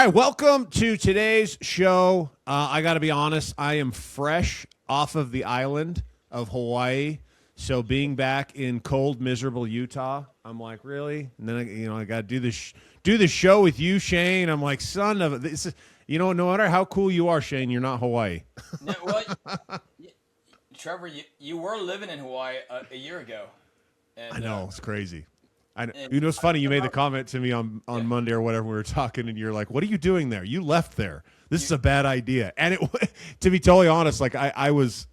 right, welcome to today's show. I got to be honest, I am fresh off of the island of Hawaii. So being back in cold, miserable Utah, I'm like, really? And then I got to do this show with you, Shane. I'm like, son of this. No matter how cool you are, Shane, you're not Hawaii. No, well, Trevor, you were living in Hawaii a year ago. And, I know, it's crazy. I know. and It's funny. You made the about- comment to me on yeah, Monday or whatever we were talking, and you're like, "What are you doing there? You left there. This is you, a bad idea." And to be totally honest, like I was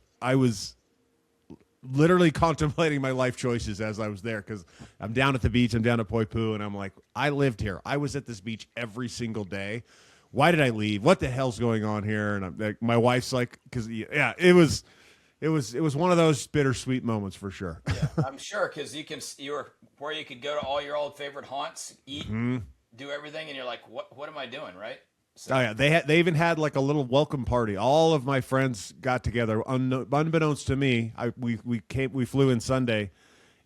literally contemplating my life choices as I was there because I'm down at the beach. I'm down at Poipu, and I'm like, I lived here. I was at this beach every single day. Why did I leave? What the hell's going on here? And I'm like, my wife's like, because it was one of those bittersweet moments for sure. yeah, I'm sure because you were where you could go to all your old favorite haunts, eat, do everything, and you're like, what am I doing, right? So Oh yeah, they even had like a little welcome party. All of my friends got together, unbeknownst to me. We flew in Sunday,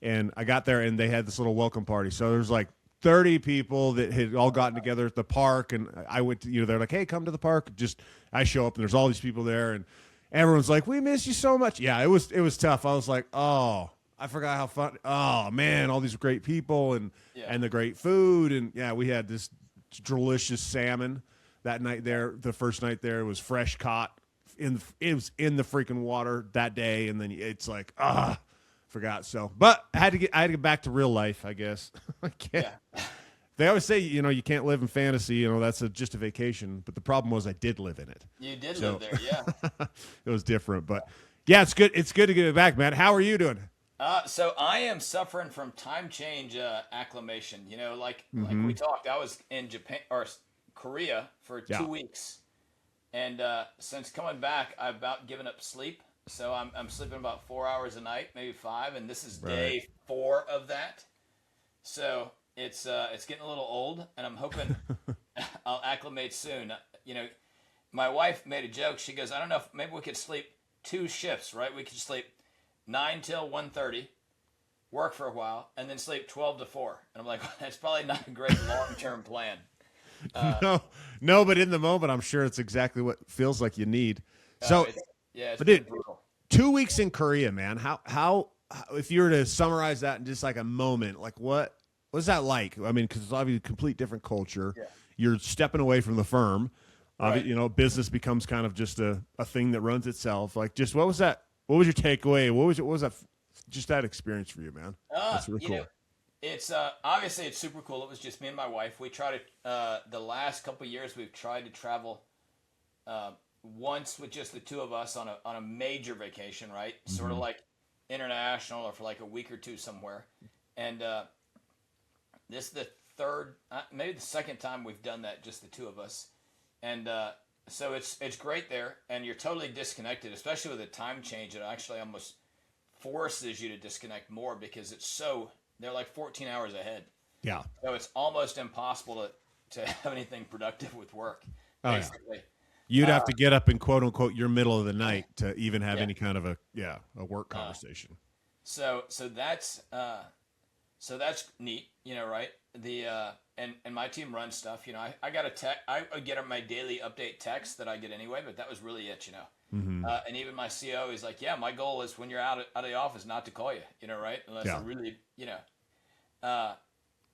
and I got there and they had this little welcome party. So there's like 30 people that had all gotten together at the park, and I went to they're like, hey, come to the park. I show up and there's all these people there, and everyone's like, we miss you so much. Yeah, it was tough. I was like, oh, I forgot how fun. Oh man, all these great people and yeah, the great food, and yeah, we had this delicious salmon that night there. The first night there, it was fresh caught. It was in the freaking water that day, and then it's like forgot. So, but I had to get back to real life, I guess. I can't. yeah, They always say you can't live in fantasy. That's just a vacation. But the problem was I did live in it. you did So live there, yeah. it was different. But yeah, it's good. It's good to get it back, man. How are you doing? So I am suffering from time change acclimation. Like we talked, I was in Japan or Korea for Yeah. 2 weeks, and since coming back, I've about given up sleep. So I'm sleeping about 4 hours a night, maybe 5, and this is day 4 of that. So it's getting a little old, and I'm hoping I'll acclimate soon. My wife made a joke. She goes, "I don't know if maybe we could sleep 2 shifts, right? We could sleep 9 till 1:30, work for a while, and then sleep 12 to 4." And I'm like, that's probably not a great long-term plan. No, but in the moment, I'm sure it's exactly what feels like you need. So, It's but been dude, brutal. 2 weeks in Korea, man. How if you were to summarize that in just like a moment, like what was that like? I mean, because it's obviously a complete different culture. Yeah. You're stepping away from the firm. Right. Business becomes kind of just a thing that runs itself. Like, just what was that? What was your takeaway? What was that? Just that experience for you, man. That's really cool. It's obviously it's super cool. It was just me and my wife. We tried to the last couple of years we've tried to travel once with just the two of us on a major vacation, right? Sort of like international or for like a week or two somewhere. And this is the third, maybe the second time we've done that, just the two of us. And so it's great there, and you're totally disconnected, especially with the time change. It actually almost forces you to disconnect more because they're like 14 hours ahead. Yeah. So it's almost impossible to have anything productive with work, Oh, yeah. basically. You'd have to get up in quote unquote your middle of the night to even have Yeah. any kind of a work conversation. So that's neat, right? And my team runs stuff. I got a tech. I get my daily update text that I get anyway, but that was really it. And even my CO is like, yeah, my goal is when you're out of the office not to call you, right? Unless Yeah. I really,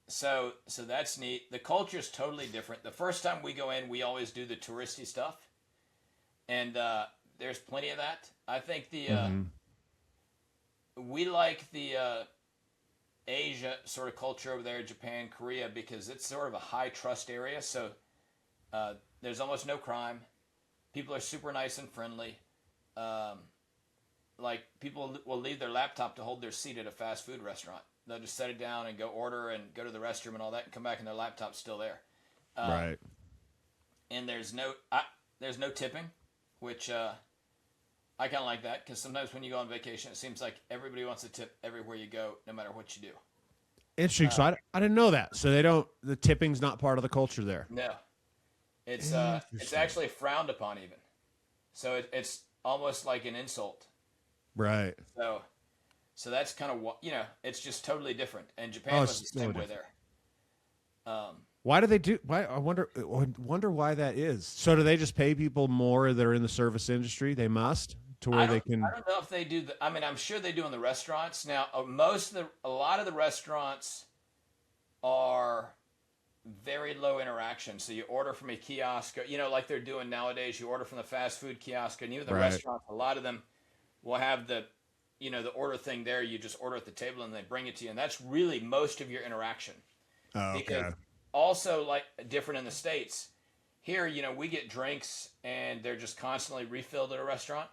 So that's neat. The culture is totally different. The first time we go in, we always do the touristy stuff, and there's plenty of that. I think we like the Asia sort of culture over there, Japan, Korea, because it's sort of a high trust area. So there's almost no crime. People are super nice and friendly. Like people will leave their laptop to hold their seat at a fast food restaurant. They'll just set it down and go order and go to the restroom and all that, and come back and their laptop's still there. Right. And there's no tipping, which I kind of like that because sometimes when you go on vacation, it seems like everybody wants to tip everywhere you go, no matter what you do. Interesting. So I didn't know that. So the tipping's not part of the culture there. No, it's actually frowned upon even. So it's almost like an insult. Right. So that's kind of what it's just totally different. And Japan was the same way there. Why do they do? Why I wonder why that is. So do they just pay people more that are in the service industry? They must to where they I can. don't know if they do. I mean, I'm sure they do in the restaurants now. A lot of the restaurants are very low interaction. So you order from a kiosk, like they're doing nowadays. You order from the fast food kiosk, and even the Right. restaurants. A lot of them will have the order thing there. You just order at the table, and they bring it to you, and that's really most of your interaction. Oh, Because okay. also, like different in the states, here, we get drinks, and they're just constantly refilled at a restaurant.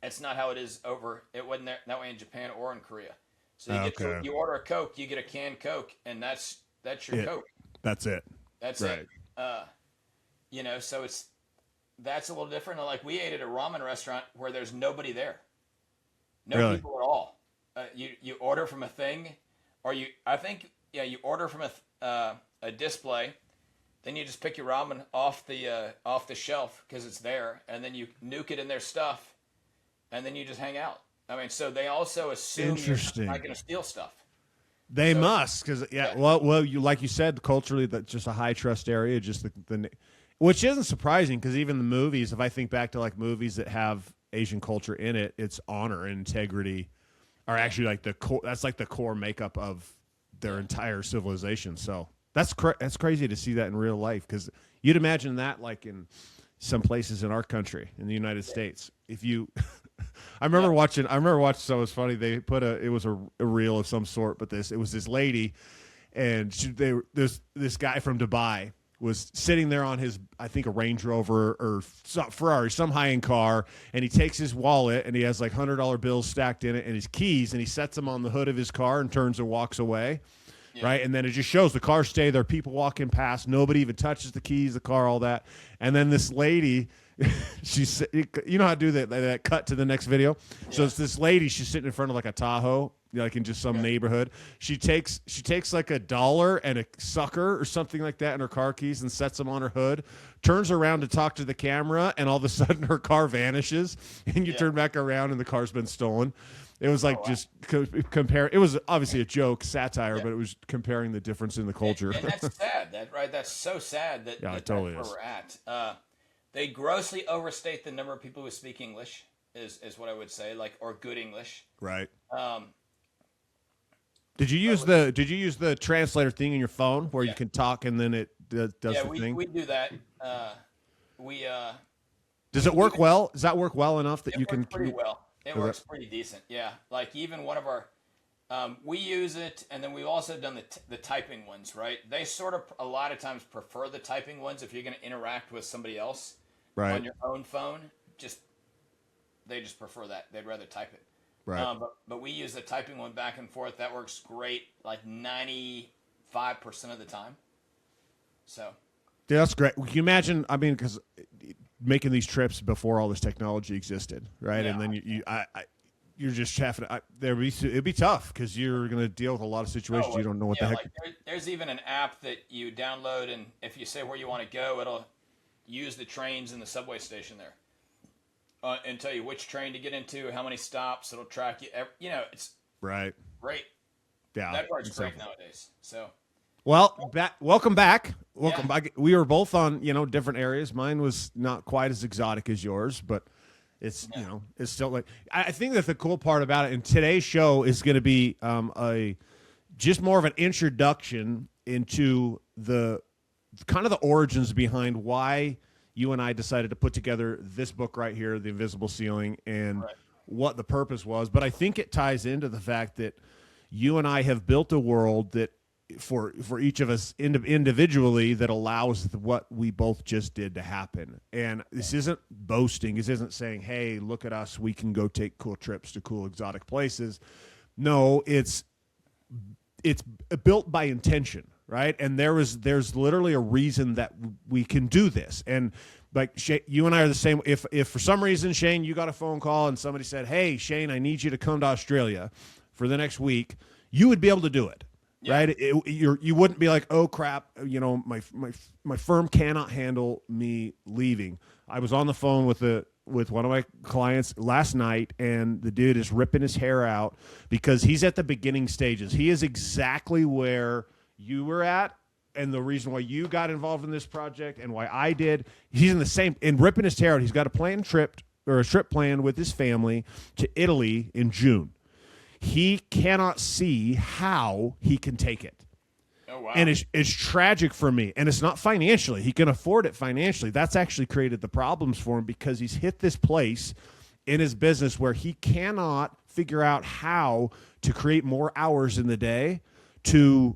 That's not how it is over. It wasn't that way in Japan or in Korea. So Okay. you order a Coke, you get a canned Coke, and that's your It. Coke. That's it. That's Right. it. So that's a little different. Like we ate at a ramen restaurant where there's nobody there, no Really. people at all. You order from a thing, or you order from a display, then you just pick your ramen off the shelf because it's there, and then you nuke it in their stuff, and then you just hang out. I mean, so they also assume you're Interesting. not going to steal stuff. They So- must, because Yeah. well, you like you said, culturally, that's just a high trust area. Just which isn't surprising because even the movies, if I think back to like movies that have Asian culture in it, it's honor and integrity are actually like the core. That's like the core makeup of their entire civilization. So that's crazy to see that in real life because you'd imagine that like in some places in our country in the United States. If you I remember watching. So it was funny. They put it was a reel of some sort, but it was this lady, and this guy from Dubai was sitting there on his, I think, a Range Rover or Ferrari, some high end car, and he takes his wallet and he has like $100 bills stacked in it and his keys, and he sets them on the hood of his car and turns and walks away. Yeah. Right, and then it just shows the cars stay there, people walking past, nobody even touches the keys, the car, all that, and then this lady. She's, you know how to do that cut to the next video. So it's this lady. She's sitting in front of like a Tahoe, like in just some neighborhood. She takes like $1 and a sucker or something like that in her car keys and sets them on her hood. Turns around to talk to the camera, and all of a sudden her car vanishes. And you turn back around, and the car's been stolen. It was like just compare. It was obviously a joke, satire, but it was comparing the difference in the culture. And that's sad. That's so sad that, Yeah, it that's totally where is. we're at. They grossly overstate the number of people who speak English, is what I would say, or good English. Right. Um, Did you use the translator thing in your phone where you Yeah. can talk and then it does the thing? we do that. Does it work well? Does that work well enough that It you can? works pretty well. It Okay. works pretty decent. Yeah, like even one of our, we use it, and then we've also done the typing ones. Right? They sort of a lot of times prefer the typing ones if you're going to interact with somebody else Right. on your own phone. They just prefer that. They'd rather type it. Right. But we use the typing one back and forth. That works great, like 95% of the time. So. Yeah, that's great. Can you imagine? I mean, because making these trips before all this technology existed, right? Yeah. And then you're just having it'd be tough because you're going to deal with a lot of situations you don't know what the heck. Like there's even an app that you download, and if you say where you want to go, it'll use the trains in the subway station there, and tell you which train to get into, how many stops. It'll track you. It's Right. great. Yeah. That part's great exactly. nowadays. So. Well, welcome back. Welcome Yeah. back. We were both on, different areas. Mine was not quite as exotic as yours, but it's, it's still like, I think that the cool part about it, and today's show is going to be just more of an introduction into the kind of the origins behind why you and I decided to put together this book right here, The Invisible Ceiling, and what the purpose was. But I think it ties into the fact that you and I have built a world that for each of us individually that allows what we both just did to happen. And this isn't boasting. This isn't saying, hey, look at us, we can go take cool trips to cool exotic places. No, it's built by intention, right? And there's literally a reason that we can do this. And like you and I are the same. If for some reason, Shane, you got a phone call and somebody said, hey, Shane, I need you to come to Australia for the next week, you would be able to do it. Yeah. Right? You wouldn't be like, oh crap, my firm cannot handle me leaving. I was on the phone with one of my clients last night, and the dude is ripping his hair out because he's at the beginning stages. He is exactly where you were at the reason why you got involved in this project and why I did. He's in the same in ripping his hair out. He's got a trip planned with his family to Italy in June. He cannot see how he can take it. Oh, wow. And it's tragic for me. And it's not financially. He can afford it financially. That's actually created the problems for him because he's hit this place in his business where he cannot figure out how to create more hours in the day to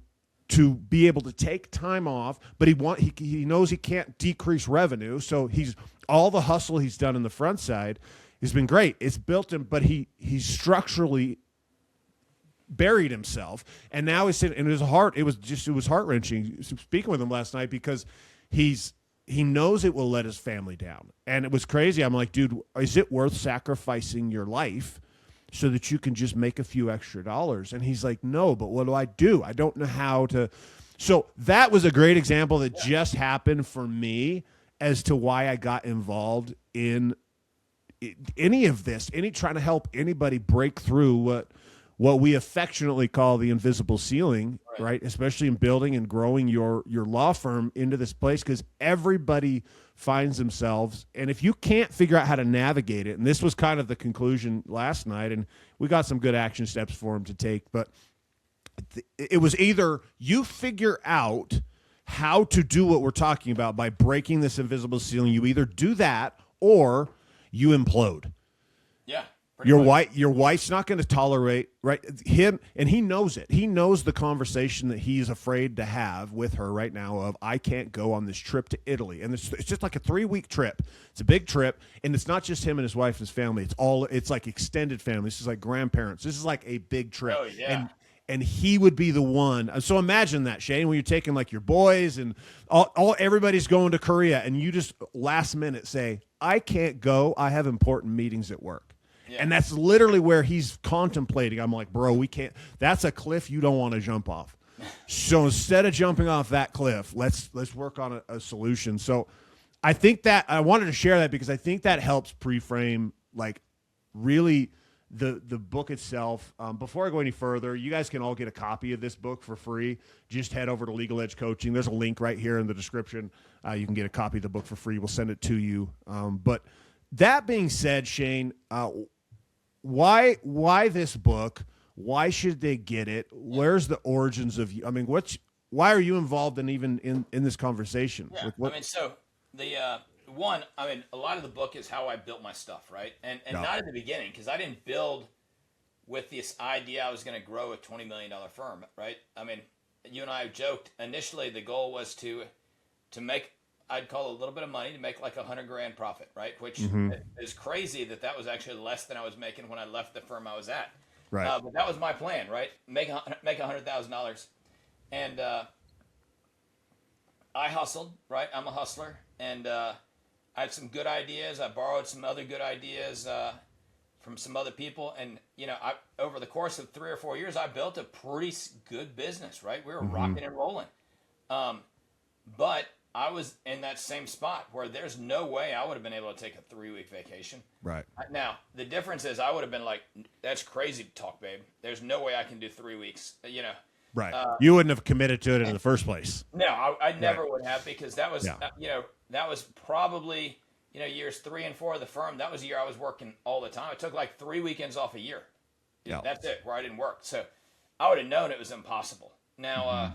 be able to take time off, but he knows he can't decrease revenue. So he's all the hustle he's done in the front side has been great. It's built him, but he's structurally buried himself, and now he's sitting, and it was heart-wrenching speaking with him last night because he knows it will let his family down. And it was crazy. I'm like, dude, is it worth sacrificing your life so that you can just make a few extra dollars? And he's like, no, but what do? I don't know how to. So that was a great example that just happened for me as to why I got involved in any of this, trying to help anybody break through what we affectionately call the invisible ceiling, right? Especially in building and growing your law firm into this place, because everybody finds themselves. And if you can't figure out how to navigate it, and this was kind of the conclusion last night, and we got some good action steps for him to take, but it was either you figure out how to do what we're talking about by breaking this invisible ceiling, you either do that or you implode. Yeah. Your wife's not going to tolerate him, and he knows it. He knows the conversation that he's afraid to have with her right now of, I can't go on this trip to Italy. And it's just like a 3-week trip. It's a big trip, and it's not just him and his wife and his family. It's like extended family. This is like grandparents. This is like a big trip. Oh, yeah. And he would be the one. So imagine that, Shane, when you're taking like your boys and everybody's going to Korea, and you just last minute say, I can't go. I have important meetings at work. Yeah. And that's literally where he's contemplating. I'm like, bro, we can't. That's a cliff you don't want to jump off. So instead of jumping off that cliff, let's work on a solution. So I think that I wanted to share that because I think that helps pre-frame like really the book itself. Before I go any further, you guys can all get a copy of this book for free. Just head over to Legal Edge Coaching. There's a link right here in the description. You can get a copy of the book for free. We'll send it to you. But that being said, Shane, why this book? Why should they get it? Where's the origins of you? I mean, why are you involved in this conversation? Yeah. So the a lot of the book is how I built my stuff, right? And not at the beginning, because I didn't build with this idea I was going to grow a $20 million firm, right? I mean, you and I have joked initially the goal was to make, I'd call a little bit of money to make like $100,000 profit, right? Which is crazy that was actually less than I was making when I left the firm I was at. Right. But that was my plan, right? Make $100,000, and I hustled, right? I'm a hustler, and I had some good ideas. I borrowed some other good ideas from some other people, and over the course of 3 or 4 years, I built a pretty good business, right? We were rocking and rolling, but I was in that same spot where there's no way I would have been able to take a 3-week vacation. Right. Now, the difference is I would have been like, that's crazy to talk, babe. There's no way I can do 3 weeks, Right. You wouldn't have committed to it in the first place. No, I never would have, because that was, that was probably, years 3 and 4 of the firm. That was a year I was working all the time. I took like 3 weekends off a year. Yeah. That's it, where I didn't work. So I would have known it was impossible. Now,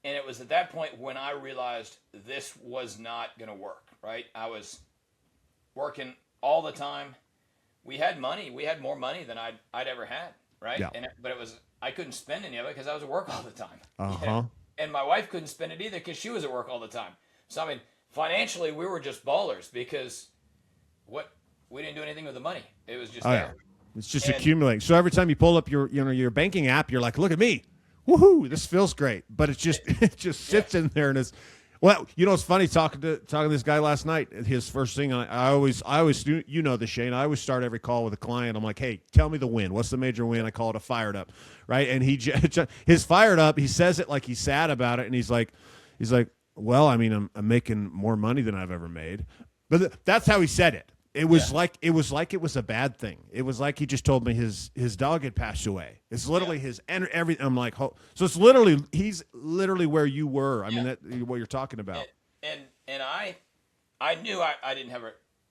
and it was at that point when I realized this was not going to work, right? I was working all the time. We had money. We had more money than I'd ever had, right? Yeah. But I couldn't spend any of it because I was at work all the time. Uh-huh. And my wife couldn't spend it either because she was at work all the time. So, I mean, financially, we were just ballers because we didn't do anything with the money. It was just there. Yeah. It's just accumulating. So every time you pull up your banking app, you're like, look at me. Woohoo, this feels great. But it just sits in there and it's, well, it's funny talking to this guy last night. His first thing, I always, this, Shane, I always start every call with a client. I'm like, hey, tell me the win. What's the major win? I call it a fired up, right? And his fired up, he says it like he's sad about it. And he's like, well, I mean, I'm making more money than I've ever made. But that's how he said it. It was like it was a bad thing. It was like he just told me his dog had passed away. It's literally his everything. I'm like, so it's literally he's literally where you were. I mean, that what you're talking about. And I knew I didn't have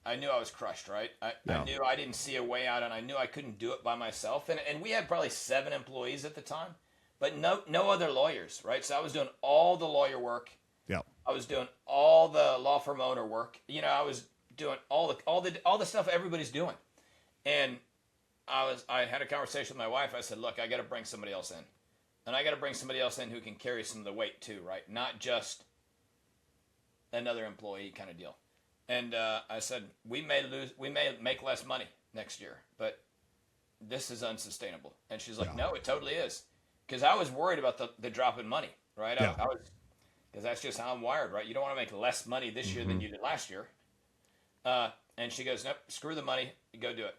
I knew I was crushed, right? I knew I didn't see a way out, and I knew I couldn't do it by myself. And we had probably 7 employees at the time, but no other lawyers, right? So I was doing all the lawyer work. Yeah. I was doing all the law firm owner work. You know, I was doing all the stuff everybody's doing. And I had a conversation with my wife. I said, look, I got to bring somebody else in. And I got to bring somebody else in who can carry some of the weight too, right? Not just another employee kind of deal. And I said, we may make less money next year, but this is unsustainable. And she's like, no, it totally is. Because I was worried about the drop in money, right? Yeah. I was, because that's just how I'm wired, right? You don't want to make less money this year than you did last year. And she goes, nope, screw the money, go do it.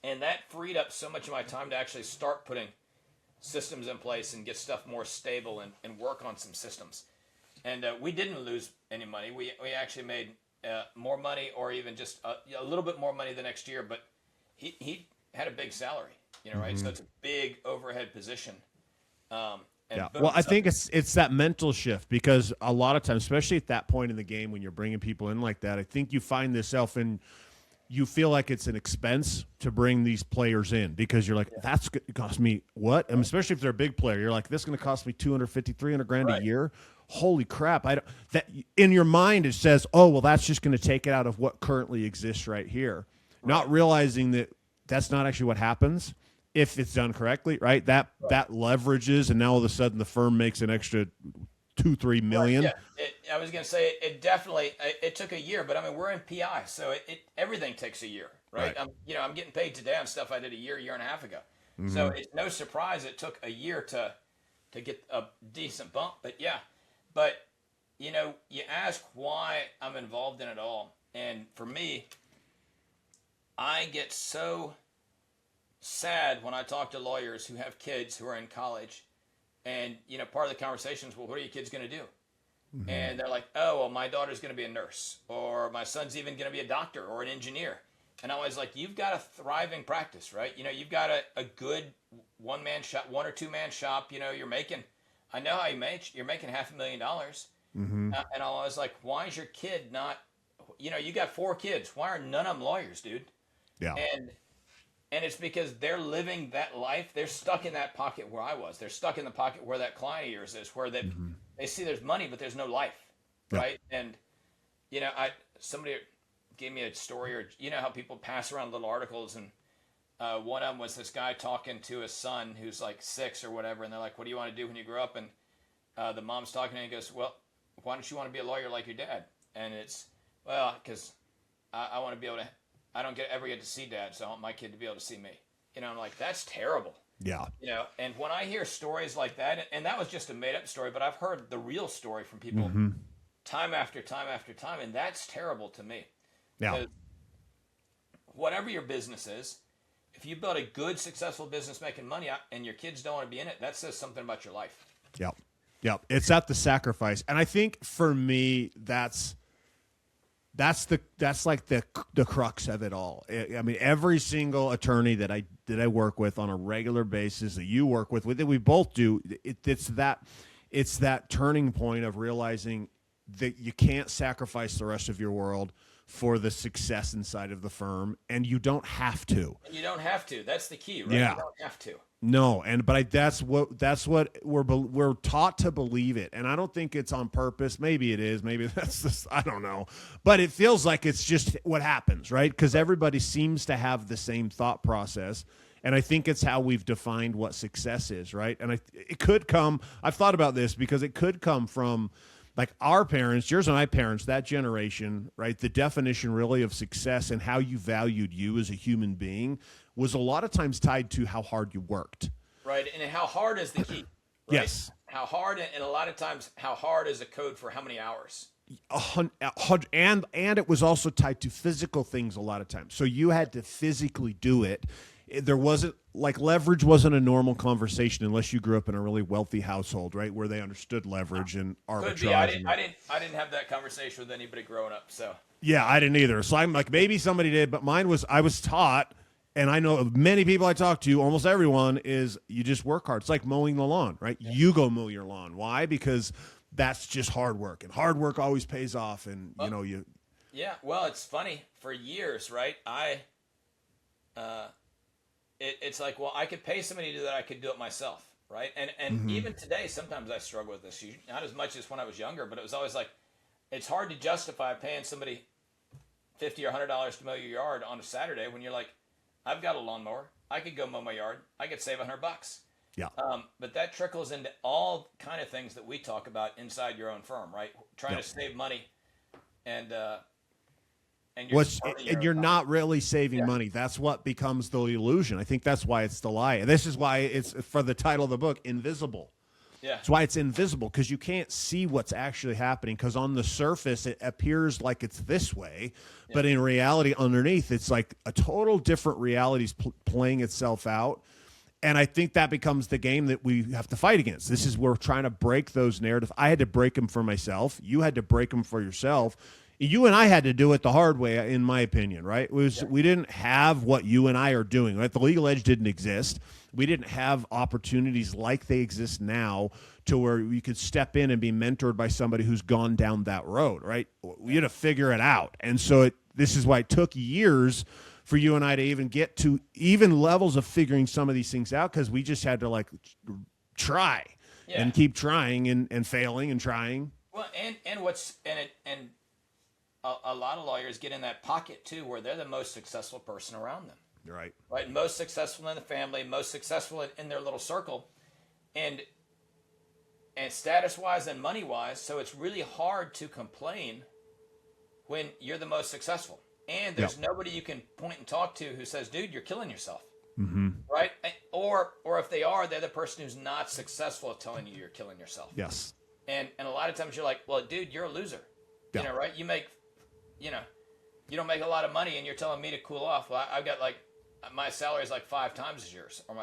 And that freed up so much of my time to actually start putting systems in place and get stuff more stable and work on some systems. And we didn't lose any money. We actually made more money, or even just a little bit more money the next year. But he had a big salary, you know, right? So it's a big overhead position. Well, I think it's that mental shift, because a lot of times, especially at that point in the game when you're bringing people in like that, I think you find yourself in. You feel like it's an expense to bring these players in, because you're like, that's going to cost me what? And especially if they're a big player, you're like, this is going to cost me $250,000-$300,000 a year. Holy crap. That in your mind, it says, oh, well, that's just going to take it out of what currently exists right here. Right. Not realizing that that's not actually what happens if it's done correctly, right? That leverages, and now all of a sudden the firm makes an extra $2-3 million. Right, yeah. I was going to say it definitely it took a year, but I mean, we're in PI, so everything takes a year, right? I'm getting paid today on stuff I did a year and a half ago. So it's no surprise it took a year to get a decent bump. But you know, you ask why I'm involved in it all, and for me, I get so sad when I talk to lawyers who have kids who are in college. And, you know, part of the conversation is, well, what are your kids going to do? And they're like, oh, well, my daughter's going to be a nurse, or my son's even going to be a doctor or an engineer. And I'm always like, you've got a thriving practice, right? You know, you've got a good one-man shop, 1 or 2 man shop. You know, I know how you're making $500,000. And I'm always like, why is your kid not, you know, you got 4 kids. Why are none of them lawyers, dude? Yeah. And it's because they're living that life. They're stuck in that pocket where I was. They're stuck in the pocket where that client of yours is, where they see there's money, but there's no life, right? And, you know, somebody gave me a story, or you know how people pass around little articles, and one of them was this guy talking to his son who's like 6 or whatever, and they're like, what do you want to do when you grow up? And the mom's talking to him, and he goes, well, why don't you want to be a lawyer like your dad? And it's, well, because I want to be able to, I don't ever get to see dad, so I want my kid to be able to see me. You know, I'm like, that's terrible. Yeah. You know, and when I hear stories like that, and that was just a made-up story, but I've heard the real story from people time after time after time, and that's terrible to me. Yeah. Because whatever your business is, if you build a good, successful business making money and your kids don't want to be in it, that says something about your life. Yep. It's at the sacrifice. And I think for me, that's like the crux of it all. I mean, every single attorney that I work with on a regular basis, that you work with, that we both do, it's that turning point of realizing that you can't sacrifice the rest of your world for the success inside of the firm, and you don't have to. And you don't have to. That's the key, right? Yeah. You don't have to. No, but that's what we're taught to believe it, and I don't think it's on purpose. Maybe it is. Maybe that's just, I don't know. But it feels like it's just what happens, right? Because everybody seems to have the same thought process, and I think it's how we've defined what success is, right? And it could come. I've thought about this because it could come from like our parents, yours and my parents, that generation, right? The definition really of success and how you valued you as a human being was a lot of times tied to how hard you worked. Right, and how hard is the key. Right? Yes. How hard, and a lot of times how hard is a code for how many hours. And it was also tied to physical things a lot of times. So you had to physically do it. There wasn't like leverage wasn't a normal conversation unless you grew up in a really wealthy household, right, where they understood leverage and arbitrage. Could be. I didn't have that conversation with anybody growing up. So yeah, I didn't either. So I'm like, maybe somebody did, but mine was, I was taught, and I know of many people I talk to, almost everyone, is you just work hard. It's like mowing the lawn, right? Yeah. You go mow your lawn. Why? Because that's just hard work, and hard work always pays off. And you. Yeah. Well, it's funny. For years, right? It's like, well, I could pay somebody to do that. I could do it myself, right? And even today, sometimes I struggle with this. Not as much as when I was younger, but it was always like, it's hard to justify paying somebody $50 or $100 to mow your yard on a Saturday when you're like, I've got a lawnmower. I could go mow my yard. I could save $100. Yeah. But that trickles into all kind of things that we talk about inside your own firm, right? Trying to save money and you're not really saving money. That's what becomes the illusion. I think that's why it's the lie. This is why it's, for the title of the book, invisible. Yeah. That's why it's invisible, because you can't see what's actually happening, because on the surface it appears like it's this way, but in reality underneath it's like a total different reality's playing itself out. And I think that becomes the game that we have to fight against. This is, we're trying to break those narratives. I had to break them for myself. You had to break them for yourself. You and I had to do it the hard way, in my opinion, right? We didn't have what you and I are doing, right? The legal edge didn't exist. We didn't have opportunities like they exist now to where we could step in and be mentored by somebody who's gone down that road, right? We had to figure it out. And so this is why it took years for you and I to even get to even levels of figuring some of these things out, because we just had to like try and keep trying and failing and trying. Well, and a lot of lawyers get in that pocket too, where they're the most successful person around them. Right. Right. Most successful in the family, most successful in their little circle, and status wise and money wise. So it's really hard to complain when you're the most successful, and there's nobody you can point and talk to who says, "Dude, you're killing yourself." Mm-hmm. Right. Or if they are, they're the person who's not successful at telling you you're killing yourself. Yes. And a lot of times you're like, "Well, dude, you're a loser." Yeah. You know, right? You don't make a lot of money, and you're telling me to cool off. Well, I've got like, my salary is like 5 times as yours, or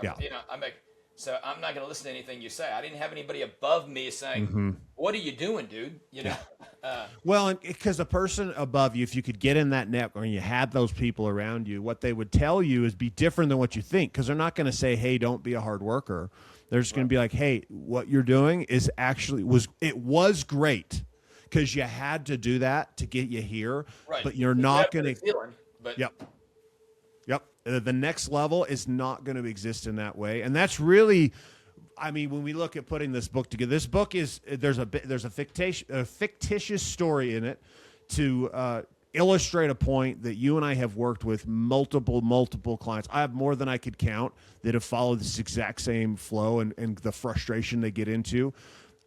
so I'm not going to listen to anything you say. I didn't have anybody above me saying, "What are you doing, dude?" You know. Well, because the person above you, if you could get in that network and you had those people around you, what they would tell you is be different than what you think, because they're not going to say, "Hey, don't be a hard worker." They're just going to be like, "Hey, what you're doing is actually was great." Because you had to do that to get you here, right. But you're not going to. But Yep. The next level is not going to exist in that way, and that's really, I mean, when we look at putting this book together, this book is there's a fictitious story in it to illustrate a point that you and I have worked with multiple clients. I have more than I could count that have followed this exact same flow and the frustration they get into.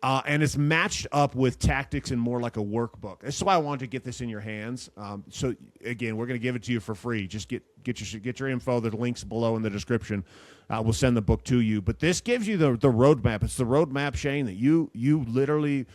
And it's matched up with tactics and more like a workbook. That's why I wanted to get this in your hands. So again, we're going to give it to you for free. Just get your info. The link's below in the description. We'll send the book to you. But this gives you the roadmap. It's the roadmap, Shane, that you literally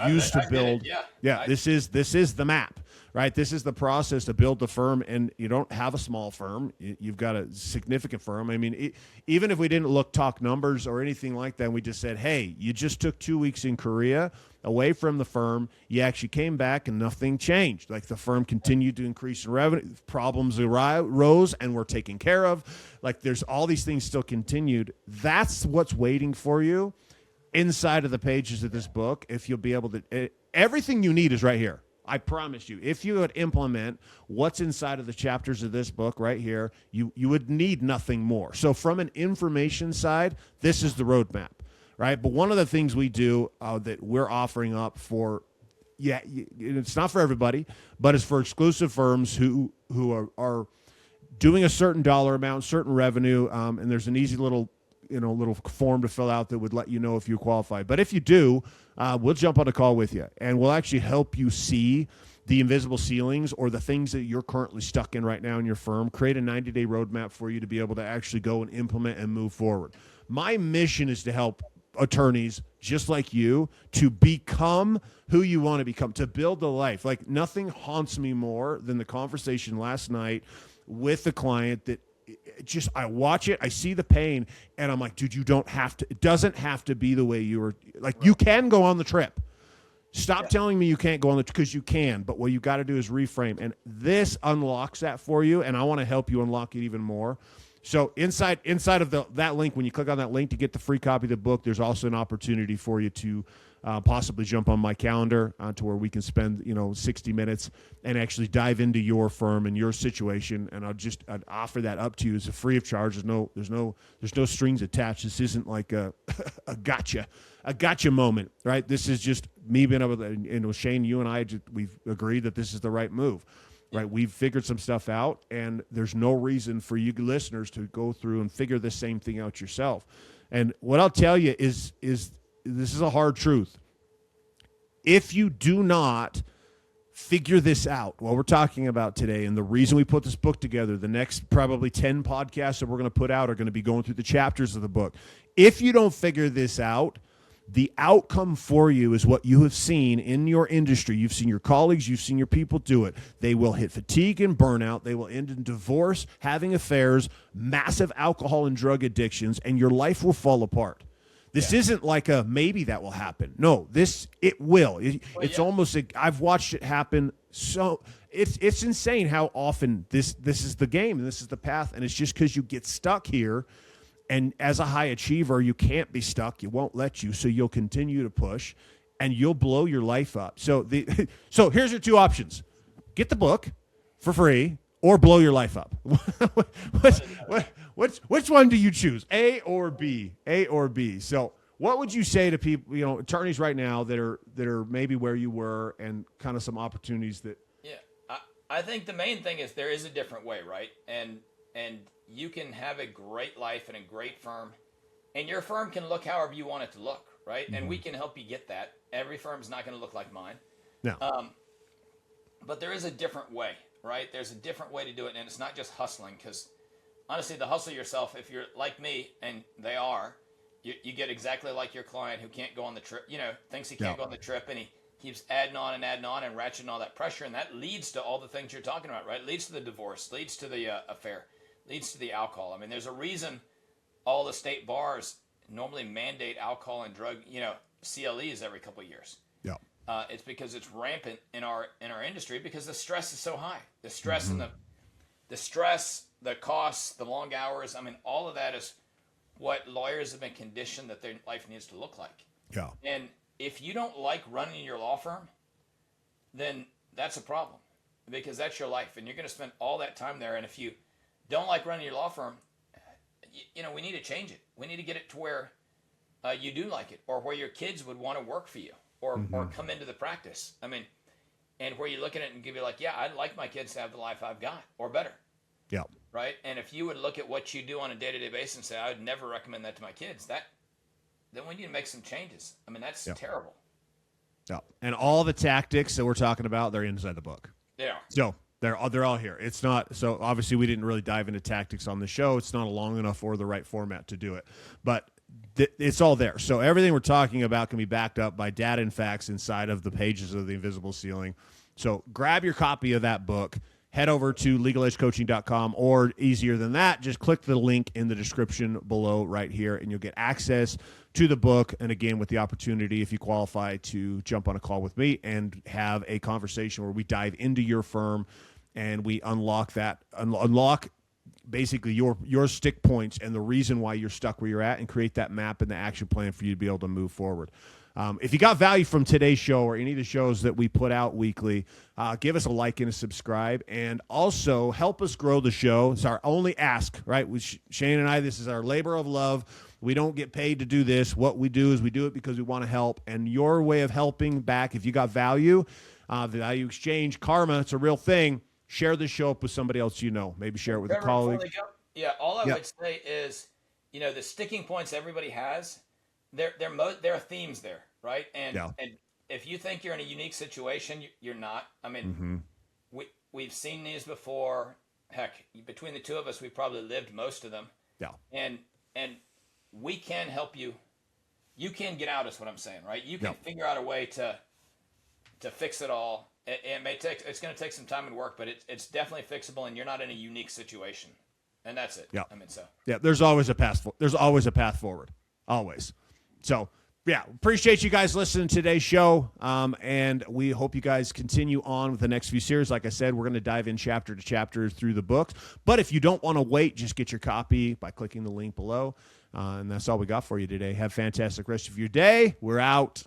used to build. This is the map, right? This is the process to build the firm, and you don't have a small firm. You've got a significant firm. I mean, even if we didn't talk numbers or anything like that, and we just said, hey, you just took 2 weeks in Korea away from the firm. You actually came back and nothing changed. Like, the firm continued to increase in revenue. Problems arose and were taken care of. Like, there's all these things still continued. That's what's waiting for you inside of the pages of this book. If you'll be able to, everything you need is right here. I promise you, if you would implement what's inside of the chapters of this book right here, you would need nothing more. So from an information side, this is the roadmap, right? But one of the things we do that we're offering up for, it's not for everybody, but it's for exclusive firms who are doing a certain dollar amount, certain revenue, and there's an easy little form to fill out that would let you know if you qualify. But if you do, we'll jump on a call with you, and we'll actually help you see the invisible ceilings or the things that you're currently stuck in right now in your firm, create a 90-day roadmap for you to be able to actually go and implement and move forward. My mission is to help attorneys just like you to become who you want to become, to build the life. Like, nothing haunts me more than the conversation last night with the client that just I watch it, I see the pain, and I'm like, dude, you don't have to. It doesn't have to be the way you were. Like you can go on the trip. Stop telling me you can't go on the because you can. But what you got to do is reframe, and this unlocks that for you. And I want to help you unlock it even more. So inside of that link, when you click on that link to get the free copy of the book, there's also an opportunity for you to possibly jump on my calendar to where we can spend 60 minutes and actually dive into your firm and your situation. And I'd offer that up to you as a free of charge. There's no strings attached. This isn't like a gotcha moment, right? This is just me being able to. Shane, you and I, we've agreed that this is the right move. Right, we've figured some stuff out, and there's no reason for you listeners to go through and figure the same thing out yourself. And what I'll tell you is this is a hard truth. If you do not figure this out, what we're talking about today, and the reason we put this book together, the next probably 10 podcasts that we're going to put out are going to be going through the chapters of the book. If you don't figure this out, the outcome for you is what you have seen in your industry. You've seen your colleagues, you've seen your people do it. They will hit fatigue and burnout. They will end in divorce, having affairs, massive alcohol and drug addictions, and your life will fall apart. This isn't like a maybe that will happen. No, it will. It's almost I've watched it happen. So it's insane how often this is the game and this is the path, and it's just because you get stuck here. And as a high achiever, you can't be stuck. You won't let you. So you'll continue to push, and you'll blow your life up. So so here's your two options: get the book for free, or blow your life up. Which one do you choose? A or B? A or B? So what would you say to people, attorneys right now that are maybe where you were, and kind of some opportunities that? Yeah, I think the main thing is there is a different way, right? And you can have a great life and a great firm, and your firm can look however you want it to look, right? Mm-hmm. And we can help you get that. Every firm's not going to look like mine. No. But there is a different way, right? There's a different way to do it, and it's not just hustling, because honestly, to hustle yourself, if you're like me, and they are, you get exactly like your client who can't go on the trip, thinks he can't go on the trip, and he keeps adding on and ratcheting all that pressure, and that leads to all the things you're talking about, right? It leads to the divorce, leads to the affair, leads to the alcohol. I mean, there's a reason all the state bars normally mandate alcohol and drug, CLEs every couple of years. Yeah. It's because it's rampant in our industry because the stress is so high. The stress and the stress, the costs, the long hours. I mean, all of that is what lawyers have been conditioned that their life needs to look like. Yeah. And if you don't like running your law firm, then that's a problem because that's your life, and you're going to spend all that time there. And if you don't like running your law firm, we need to change it. We need to get it to where you do like it, or where your kids would want to work for you, or come into the practice. I mean, and where you look at it and give you like, yeah, I'd like my kids to have the life I've got, or better. Yeah. Right. And if you would look at what you do on a day-to-day basis and say, I would never recommend that to my kids, then we need to make some changes. I mean, that's terrible. Yeah. And all the tactics that we're talking about, they're inside the book. Yeah. So they're all here. It's not, so obviously we didn't really dive into tactics on the show. It's not a long enough or the right format to do it, but it's all there. So everything we're talking about can be backed up by data and facts inside of the pages of The Invisible Ceiling. So grab your copy of that book, head over to legaledgecoaching.com, or easier than that, just click the link in the description below right here, and you'll get access to the book. And again, with the opportunity, if you qualify, to jump on a call with me and have a conversation where we dive into your firm and we unlock basically your stick points and the reason why you're stuck where you're at, and create that map and the action plan for you to be able to move forward. If you got value from today's show or any of the shows that we put out weekly, give us a like and a subscribe, and also help us grow the show. It's our only ask, right? Shane and I, this is our labor of love. We don't get paid to do this. What we do is we do it because we want to help, and your way of helping back, if you got value, the value exchange, karma, it's a real thing. Share this show up with somebody else maybe share it with a colleague. All I would say is, the sticking points everybody has, there are themes there, right? And if you think you're in a unique situation, you're not. I mean, we've seen these before. Heck, between the two of us, we've probably lived most of them. Yeah. And we can help you. You can get out, is what I'm saying, right? You can figure out a way to fix it all. It's going to take some time and work, but it's definitely fixable, and you're not in a unique situation. and that's it. Yeah. I mean, so Yeah, there's always a path. There's always a path forward. Always. So, yeah, appreciate you guys listening to today's show, and we hope you guys continue on with the next few series. Like I said, we're going to dive in chapter to chapter through the books. But if you don't want to wait, just get your copy by clicking the link below. And that's all we got for you today. Have a fantastic rest of your day. We're out.